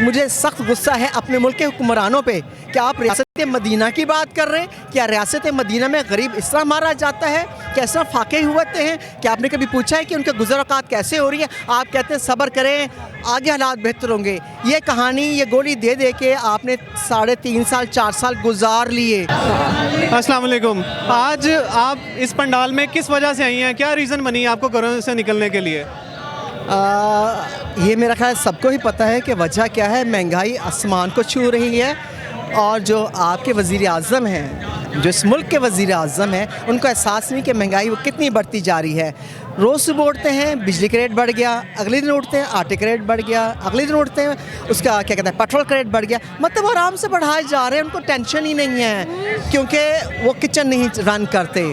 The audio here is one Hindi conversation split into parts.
मुझे सख्त गुस्सा है अपने मुल्क के हुक्मरानों पे कि आप रियासत मदीना की बात कर रहे हैं। क्या रियासत मदीना में गरीब इस तरह मारा जाता है? कैसा फाके हुए हैं? क्या आपने कभी पूछा है कि उनके गुज़र औक़ात कैसे हो रही है? आप कहते हैं सब्र करें, आगे हालात बेहतर होंगे। ये कहानी, ये गोली दे दे के आपने 3.5 साल 4 साल गुजार लिए। अस्सलाम वालेकुम। आज आप इस पंडाल में किस वजह से आई हैं? क्या रीज़न बनी है आपको कोरोना से निकलने के लिए? ये मेरा ख्याल सबको ही पता है कि वजह क्या है। महंगाई आसमान को छू रही है और जो आपके वज़ीर आज़म हैं, जो इस मुल्क के वज़ीर आज़म हैं, उनको एहसास नहीं कि महंगाई वो कितनी बढ़ती जा रही है। रोज़ सुबह उठते हैं बिजली का रेट बढ़ गया, अगले दिन उठते हैं आटे का रेट बढ़ गया, अगले दिन उठते हैं उसका क्या कहते हैं पेट्रोल का रेट बढ़ गया। मतलब वो आराम से बढ़ाए जा रहे हैं, उनको टेंशन ही नहीं है क्योंकि वो किचन नहीं रन करते,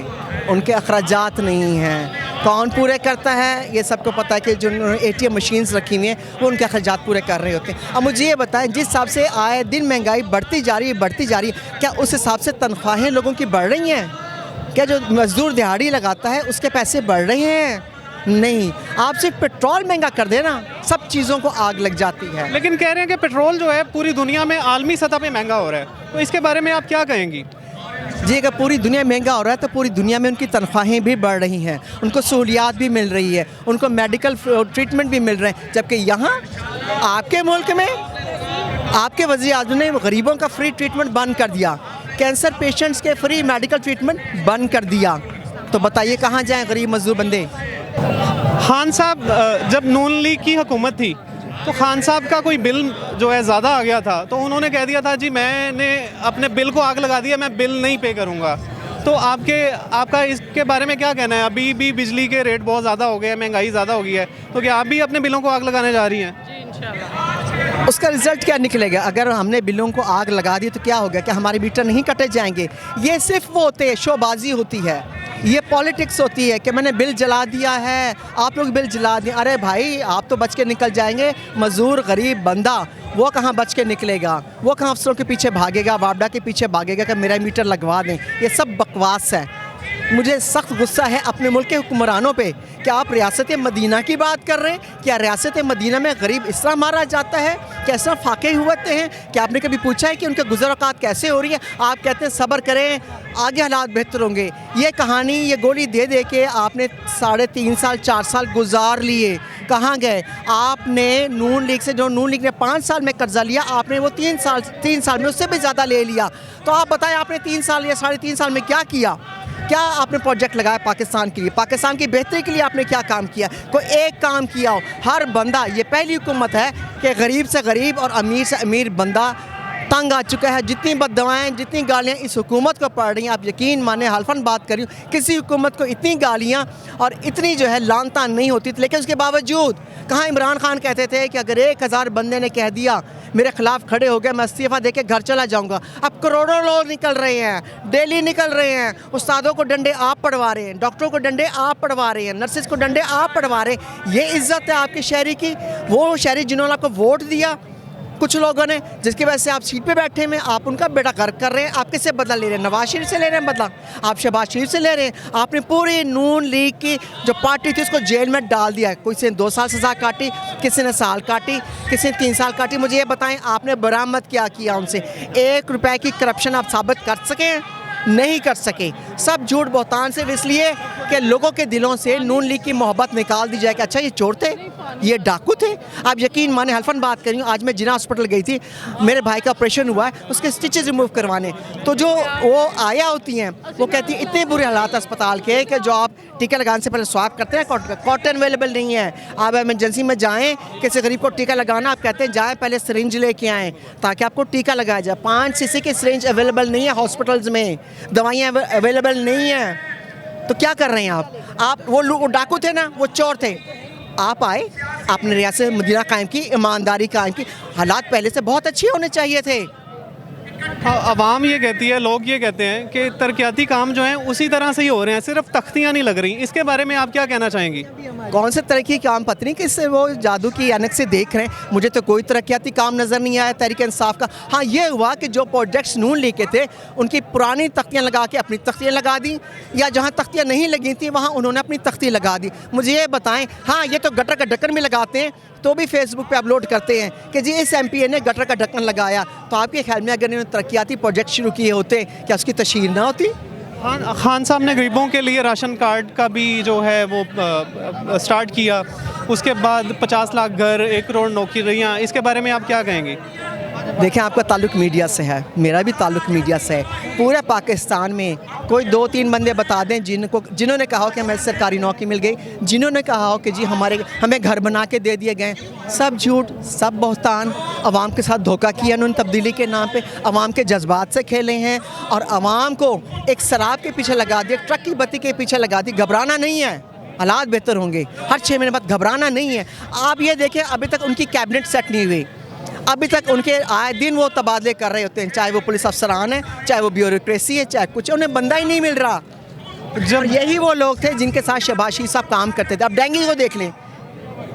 उनके अखराजात नहीं हैं। कौन पूरे करता है? ये सबको पता है कि जो ATM मशीन्स रखी हुई हैं वो उनके अखराजात पूरे कर रहे होते हैं। अब मुझे ये बताएं, जिस हिसाब से आए दिन महंगाई बढ़ती जा रही है, क्या उस हिसाब से तनख्वाहें लोगों की बढ़ रही हैं? क्या जो मज़दूर दिहाड़ी लगाता है उसके पैसे बढ़ रहे हैं? नहीं। आप सिर्फ पेट्रोल महंगा कर देना, सब चीज़ों को आग लग जाती है। लेकिन कह रहे हैं कि पेट्रोल जो है पूरी दुनिया में आलमी सतह पे महंगा हो रहा है, तो इसके बारे में आप क्या कहेंगी? जी, अगर पूरी दुनिया महंगा हो रहा है तो पूरी दुनिया में उनकी तनख्वाहें भी बढ़ रही हैं, उनको सहूलियात भी मिल रही है, उनको मेडिकल ट्रीटमेंट भी मिल रहे हैं। जबकि यहाँ आपके मुल्क में आपके वज़ीर आज़म ने गरीबों का फ्री ट्रीटमेंट बंद कर दिया, कैंसर पेशेंट्स के फ्री मेडिकल ट्रीटमेंट बंद कर दिया। तो बताइए कहाँ जाएँ गरीब मजदूर बंदे? खान साहब, जब नून लीग की हुकूमत थी तो खान साहब का कोई बिल जो है ज़्यादा आ गया था, तो उन्होंने कह दिया था जी मैंने अपने बिल को आग लगा दिया, मैं बिल नहीं पे करूँगा। तो आपका इसके बारे में क्या कहना है? अभी भी बिजली के रेट बहुत ज़्यादा हो गए हैं, महंगाई ज़्यादा हो गई है, तो क्या आप भी अपने बिलों को आग लगाने जा रही हैं? जी इंशाल्लाह। उसका रिज़ल्ट क्या निकलेगा? अगर हमने बिलों को आग लगा दी तो क्या होगा? क्या हमारे मीटर नहीं कटे जाएंगे? ये सिर्फ वो होते हैं, शोबाजी होती है, ये पॉलिटिक्स होती है कि मैंने बिल जला दिया है, आप लोग बिल जला दिए। अरे भाई, आप तो बच के निकल जाएंगे, मज़दूर गरीब बंदा वो कहाँ बच के निकलेगा? वो कहाँ अफसरों के पीछे भागेगा, वापडा के पीछे भागेगा कि मेरा मीटर लगवा दें? ये सब बकवास है। मुझे सख्त गुस्सा है अपने मुल्क के हुक्मरानों पे कि आप रियासत मदीना की बात कर रहे हैं। क्या रियासत मदीना में गरीब इस तरह मारा जाता है? कैसा फाके हुए हैं? क्या आपने कभी पूछा है कि उनके गुज़र औक़ात कैसे हो रही है? आप कहते हैं सब्र करें, आगे हालात बेहतर होंगे। ये कहानी, ये गोली दे दे के आपने 3.5 साल 4 साल गुजार लिए। कहाँ गए? आपने नून लीग से, जो नून लीग ने 5 साल में कर्जा लिया, आपने वो 3 साल में उससे भी ज़्यादा ले लिया। तो आप बताएं, आपने 3 साल या 3.5 साल में क्या किया? क्या आपने प्रोजेक्ट लगाया पाकिस्तान के लिए? पाकिस्तान की बेहतरी के लिए आपने क्या काम किया? कोई एक काम किया हो? हर बंदा, ये पहली हुकूमत है कि गरीब से गरीब और अमीर से अमीर बंदा तंग आ चुका है। जितनी बददुआएँ, जितनी गालियाँ इस हुकूमत को पड़ रही हैं, आप यकीन माने, हल्फन बात कर रही हूँ, किसी हुकूमत को इतनी गालियाँ और इतनी जो है लानतान नहीं होती थी। लेकिन उसके बावजूद कहाँ इमरान खान कहते थे कि अगर 1000 बंदे ने कह दिया, मेरे ख़िलाफ़ खड़े हो गए, मैं इस्तीफ़ा दे के घर चला जाऊँगा। अब करोड़ों लोग निकल रहे हैं, डेली निकल रहे हैं। उस्तादों को डंडे आप पढ़वा रहे हैं, डॉक्टरों को डंडे आप पढ़वा रहे हैं, नर्सिस को डंडे आप पढ़वा रहे हैं। ये इज़्ज़त है आपके शहरी की? वो शहरी जिन्होंने आपको वोट दिया, कुछ लोगों ने, जिसकी वजह से आप सीट पे बैठे हुए, आप उनका बेड़ा गर्क कर रहे हैं। आप किससे बदला ले रहे हैं? नवाज शरीफ से ले रहे हैं बदला, आप शहबाज शरीफ से ले रहे हैं। आपने पूरी नून लीग की जो पार्टी थी उसको जेल में डाल दिया। किसी ने 2 साल सज़ा काटी, किसी ने साल काटी, किसी ने 3 साल काटी। मुझे ये बताएं, आपने बरामद क्या किया उनसे? 1 रुपए की करप्शन आप साबित कर सकें? नहीं कर सके। सब झूठ बहतान सिर्फ इसलिए कि लोगों के दिलों से नून लीग की मोहब्बत निकाल दी जाए कि अच्छा ये चोर थे, ये डाकू थे। आप यकीन माने, हल्फन बात कर रही हूँ, आज मैं जिना हॉस्पिटल गई थी, मेरे भाई का ऑपरेशन हुआ है, उसके स्टिचेस रिमूव करवाने। तो जो वो आया होती हैं, वो कहती है इतने बुरे हालात अस्पताल के कि जो आप टीका लगाने से पहले स्वाब करते हैं, कॉटन अवेलेबल नहीं है। आप एमरजेंसी में जाएँ, किसी गरीब को टीका लगाना, आप कहते हैं जाएँ पहले सिरिंज लेके आएँ ताकि आपको टीका लगाया जाए। 5 सीसी की सिरिंज अवेलेबल नहीं है हॉस्पिटल्स में, दवाइयाँ अवेलेबल नहीं हैं। तो क्या कर रहे हैं आप? वो डाकू थे ना, वो चोर थे। आप आए, आपने रियासत मदीना कायम की, ईमानदारी कायम की। हालात पहले से बहुत अच्छे होने चाहिए थे। अवाम ये कहती है, लोग ये कहते हैं कि तरक्याती काम जो हैं उसी तरह से ही हो रहे हैं, सिर्फ तख्तियाँ नहीं लग रही। इसके बारे में आप क्या कहना चाहेंगी? कौन से तरक्की काम पत्नी किससे वो जादू की ऐनक से देख रहे हैं? मुझे तो कोई तरक्याती काम नज़र नहीं आया तहरीक इंसाफ का। हाँ, ये हुआ कि जो प्रोजेक्ट्स नून लेके थे उनकी पुरानी तख्तियाँ लगा के अपनी तख्तियाँ लगा दी, या जहाँ तख्तियाँ नहीं लगी थी वहाँ उन्होंने अपनी तख्ती लगा दी। मुझे ये बताएं, हाँ ये तो गटर का ढक्कन भी लगाते हैं तो भी फेसबुक पे अपलोड करते हैं कि जी इस एमपीए ने गटर का ढक्कन लगाया। तो आपके ख्याल में अगर इन्होंने तरक्याती प्रोजेक्ट शुरू किए होते, क्या उसकी तशहीर ना होती? खान साहब ने गरीबों के लिए राशन कार्ड का भी जो है वो स्टार्ट किया, उसके बाद 50 लाख घर, 1 करोड़ नौकरियाँ, इसके बारे में आप क्या कहेंगे? देखें, आपका ताल्लुक़ मीडिया से है, मेरा भी ताल्लुक़ मीडिया से है। पूरे पाकिस्तान में कोई 2-3 बंदे बता दें जिन्होंने कहा हो कि हमें सरकारी नौकरी मिल गई, जिन्होंने कहा हो कि जी हमें घर बना के दे दिए गए। सब झूठ, सब बहतान। अवाम के साथ धोखा किया उन्होंने तब्दीली के नाम पे, अवाम के जज्बात से खेले हैं और अवाम को एक शराब के पीछे लगा दिया, ट्रक की बत्ती के पीछे लगा दी। घबराना नहीं है, हालात बेहतर होंगे, हर 6 महीने बाद घबराना नहीं है। आप ये देखें, अभी तक उनकी कैबिनेट सेट नहीं हुई, अभी तक उनके आए दिन वो तबादले कर रहे होते हैं, चाहे वो पुलिस अफसरान है, चाहे वो ब्यूरोक्रेसी है, चाहे कुछ, उन्हें बंदा ही नहीं मिल रहा। जब यही वो लोग थे जिनके साथ शहबाज शरीफ साहब काम करते थे। अब डेंगू को देख लें,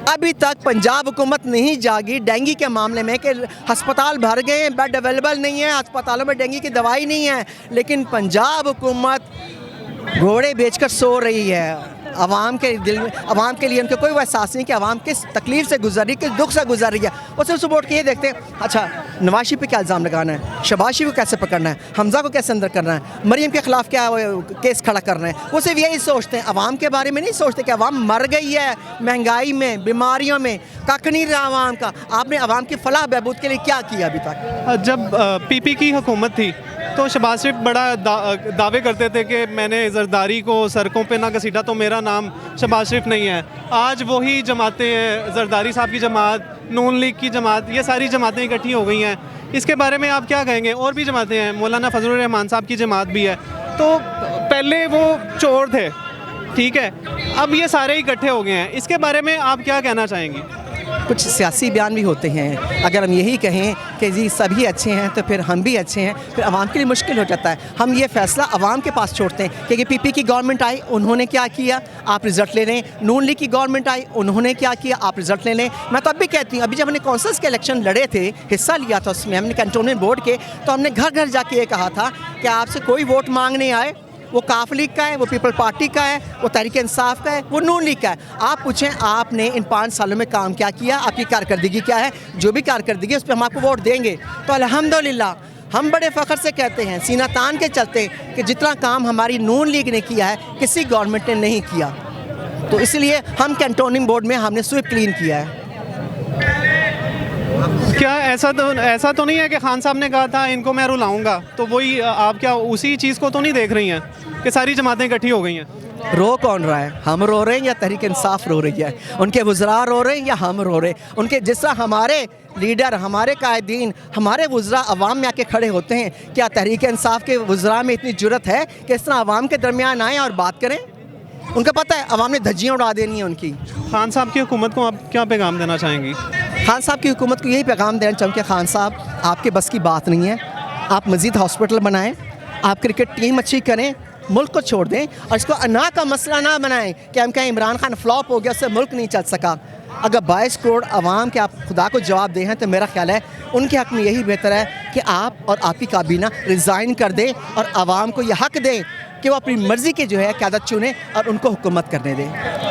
अभी तक पंजाब हुकूमत नहीं जागी डेंगू के मामले में कि अस्पताल भर गए हैं, बेड अवेलेबल नहीं है, अस्पतालों में डेंगू की दवाई नहीं है, लेकिन पंजाब हुकूमत घोड़े बेचकर सो रही है। अवाम के दिल में, अवाम के लिए उनके कोई वो एहसास नहीं कि अवाम किस तकलीफ़ से गुजर रही, किस दुख से गुजर रही है। वो सिर्फ सपोर्ट के ये देखते हैं, अच्छा नवाज शरीफ पे क्या इल्ज़ाम लगाना है, शहबाज शरीफ को कैसे पकड़ना है, हमजा को कैसे अंदर करना है, मरीम के ख़िलाफ़ क्या केस खड़ा करना है। वो सिर्फ यही सोचते हैं, अवाम के बारे में नहीं सोचते कि अवाम मर गई है महंगाई में, बीमारियों में, कख नहीं रहा अवाम का। आपने अवाम की फलाह बहबूद के लिए क्या किया अभी तक? जब पीपी की हुकूमत थी तो शहबाज शरीफ बड़ा दावे करते थे कि मैंने जरदारी को सड़कों पे ना घसीटा तो मेरा नाम शहबाज शरीफ नहीं है। आज वही जमातें हैं, जरदारी साहब की जमात, नून लीग की जमात, ये सारी जमातें इकट्ठी हो गई हैं। इसके बारे में आप क्या कहेंगे? और भी जमातें हैं, मौलाना फजलुर रहमान साहब की जमात भी है। तो पहले वो चोर थे, ठीक है, अब ये सारे इकट्ठे हो गए हैं, इसके बारे में आप क्या कहना चाहेंगी? कुछ सियासी बयान भी होते हैं, अगर हम यही कहें कि जी सभी अच्छे हैं तो फिर हम भी अच्छे हैं, फिर आवाम के लिए मुश्किल हो जाता है। हम ये फैसला आवाम के पास छोड़ते हैं क्योंकि पीपी की गवर्नमेंट आई, उन्होंने क्या किया, आप रिज़ल्ट ले लें। नून लीग की गवर्नमेंट आई, उन्होंने क्या किया, आप रिज़ल्ट ले लें। मैं तो अब भी कहती हूँ, अभी जब हमने कौंसल्स के इलेक्शन लड़े थे, हिस्सा लिया था उसमें हमने कैंटोनमेंट बोर्ड के, तो हमने घर घर जाके ये कहा था कि आपसे कोई वोट मांगने आए, वो काफ लीग का है, वो पीपल पार्टी का है, वो तहरीक इंसाफ का है, वो नून लीग का है, आप पूछें आपने इन 5 सालों में काम क्या किया, आपकी कारकर्दगी क्या है, जो भी कारकर्दगी है उस पर हम आपको वोट देंगे। तो अल्हम्दुलिल्लाह हम बड़े फ़ख्र से कहते हैं, सीना तान के चलते हैं कि जितना काम हमारी नून लीग ने किया है किसी गवर्नमेंट ने नहीं किया। तो इसलिए हम कैंटोनिंग बोर्ड में हमने स्वीप क्लीन किया है। क्या ऐसा तो नहीं है कि खान साहब ने कहा था इनको मैं रुलाऊंगा, तो वही आप क्या उसी चीज़ को तो नहीं देख रही हैं कि सारी जमातें इकट्ठी हो गई हैं? रो कौन रहा है? हम रो रहे हैं या तहरीक इंसाफ रो रही है? उनके वज़रा रो रहे हैं या हम रो रहे हैं? उनके जिस तरह हमारे लीडर, हमारे कायदीन, हमारे वज़रा अवाम में आके खड़े होते हैं, क्या तहरीक इंसाफ के वज़रा में इतनी जुर्रत है कि इस तरह अवाम के दरमियान आएँ और बात करें? उनका पता है अवाम ने धज्जियाँ उड़ा देनी है उनकी। खान साहब की हुकूमत को आप क्या पैगाम देना चाहेंगी? खान साहब की हुकूमत को यही पैगाम देना चाहूँ कि खान साहब आपके बस की बात नहीं है, आप मज़ीद हॉस्पिटल बनाएं, आप क्रिकेट टीम अच्छी करें, मुल्क को छोड़ दें और इसको अना का मसला ना बनाएं कि हम कहें इमरान खान फ्लॉप हो गया, उससे मुल्क नहीं चल सका। अगर 22 करोड़ आवाम के आप खुदा को जवाब दे हैं तो मेरा ख्याल है उनके हक़ में यही बेहतर है कि आप और आपकी काबीना रिज़ाइन कर दें और आवाम को यह हक़ दें कि वो अपनी मर्ज़ी की जो है क़यादत चुने और उनको हुकूमत करने दें।